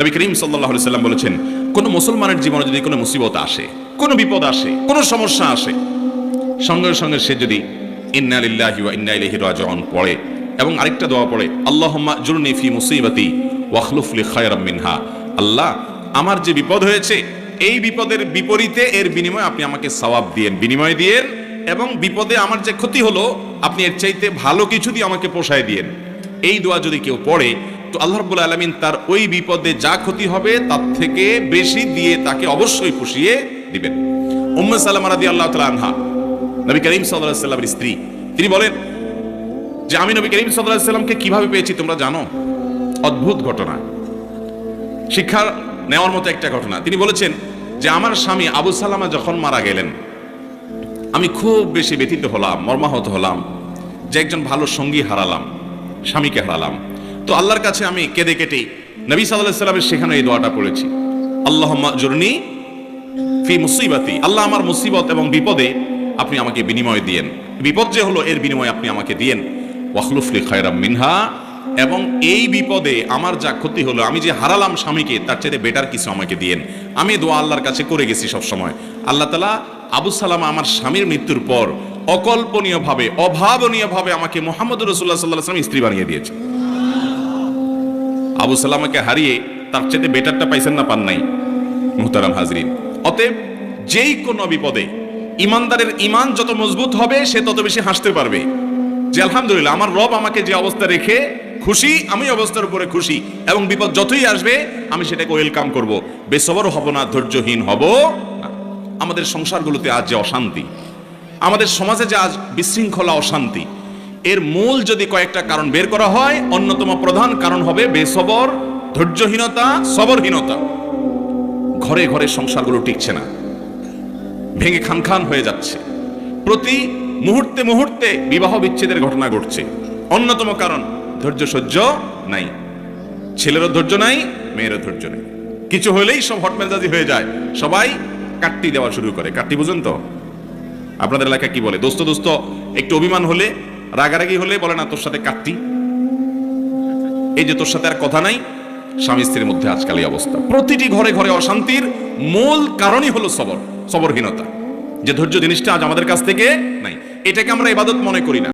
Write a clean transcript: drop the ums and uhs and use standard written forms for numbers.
নবী করিম সাল্লাল্লাহু আলাইহি সাল্লাম বলেছেন, কোন মুসলমানের জীবনে যদি কোনো মুসিবত আসে, কোনো বিপদ আসে, কোনো সমস্যা আসে, সঙ্গে সঙ্গে সে যদি ইন্না লিল্লাহি ওয়া ইন্না ইলাইহি রাজিউন পড়ে এবং আরেকটা দোয়া পড়ে, আল্লাহুম্মা জুরনি ফি মুসিবাতি ওয়াখলুফ লি খায়রাম মিনহা, আল্লাহ আমার যে বিপদ হয়েছে এই বিপদের বিপরীতে এর বিনিময়ে আপনি আমাকে সওয়াব দিয়েন, বিনিময় দিয়েন, এবং বিপদে আমার যে ক্ষতি হলো আপনি এর চাইতে ভালো কিছু দিয়ে আমাকে পোষায় দিয়েন। এই দোয়া যদি কেউ পড়ে তো আল্লাহ রাব্বুল আলামিন তার ওই বিপদে যা ক্ষতি হবে তার থেকে বেশি দিয়ে তাকে অবশ্যই পুষিয়ে দিবেন। উম্মে সালামা রাদিয়াল্লাহু তাআলা আনহা, নবী করিম সাল্লাল্লাহু আলাইহি সাল্লামের স্ত্রী, তিনি বলেন যে আমি নবী করিম সাল্লাল্লাহু আলাইহি সাল্লামকে কিভাবে পেয়েছি তোমরা জানো? অদ্ভুত ঘটনা, শিক্ষা নেওয়ার মতো একটা ঘটনা। তিনি বলেছেন যে আমার স্বামী আবু সালামা যখন মারা গেলেন আমি খুব বেশি ব্যথিত হলাম, মর্মাহত হলাম যে একজন ভালো সঙ্গী হারালাম, স্বামীকে হারালাম। তো আল্লাহর কাছে আমি কেঁদে কেটে নবী সাল্লাল্লাহু আলাইহি সাল্লামের শেখানো এই দোয়াটা পড়েছি, আল্লাহুম্মা জুরনি ফি মুসিবাতি, আল্লাহ আমার মুসিবত এবং বিপদে আপনি আমাকে বিনিময় দিয়েন, বিপদ যে হলো এর বিনিময় আপনি আমাকে দিয়েন, ওয়াখলুফ লি খায়রাম মিনহা, এবং এই বিপদে আমার যা ক্ষতি হলো, আমি যে হারালাম স্বামীকে, তার চাইতে বেটার কিছু আমাকে দিয়েন। আমি দোয়া আল্লাহর কাছে করে গেছি সব সময়। আল্লাহ তাআলা আবু সালামা আমার স্বামীর মৃত্যুর পর অকল্পনীয়ভাবে, অভাবনীয়ভাবে আমাকে মুহাম্মদ রাসূলুল্লাহ সাল্লাল্লাহু আলাইহি ওয়াসাল্লাম স্ত্রী বানিয়ে দিয়েছে। আবু সালামাকে হারিয়ে তার চাইতে বেটারটা পাইছেন না, পান নাই? মুহতারাম হাজরিন, অতএব যেই কোনো বিপদে ইমানদারের ইমান যত মজবুত হবে সে তত বেশি হাসতে পারবে যে আলহামদুলিল্লাহ আমার রব আমাকে যে অবস্থা রেখে খুশি, আমি অবস্থার উপরে খুশি, এবং বিপদ যতই আসবে আমি সেটাকে ওয়েলকাম করব, বেসবর হব না, ধৈর্যহীন হব না। আমাদের সংসারগুলোতে আজ যে অশান্তি, আমাদের সমাজে যে আজ বিশৃঙ্খলা, অশান্তি, এর মূল যদি কয়েকটা কারণ বের করা হয়, অন্যতম প্রধান কারণ হবে বেসবর, ধৈর্যহীনতা, সবরহীনতা। ঘরে ঘরে সংসারগুলো টিকছে না, ভেঙে খান খান হয়ে যাচ্ছে, প্রতি মুহূর্তে মুহূর্তে বিবাহ বিচ্ছেদের ঘটনা ঘটছে। অন্যতম কারণ ধৈর্য সহ্য নাই, ছেলেরও ধৈর্য নাই, মেয়েরও ধৈর্য নেই, কিছু হলেই সব হটমেজাজি হয়ে যায়, সবাই কাট্টি দেওয়া শুরু করে। কাট্টি বুঝেন তো? আপনাদের এলাকায় কি বলে? দোস্ত দোস্ত একটু অভিমান হলে, রাগারাগি হলে বলে না তোর সাথে কাট্টি, এই যে তোর সাথে আর কথা নাই। স্বামী স্ত্রীর মধ্যে আজকাল এই অবস্থা, প্রতিটি ঘরে ঘরে অশান্তির মূল কারণই হলো সবরহীনতা, যে ধৈর্য জিনিসটা আজ আমাদের কাছ থেকে নাই। এটাকে আমরা ইবাদত মনে করি না।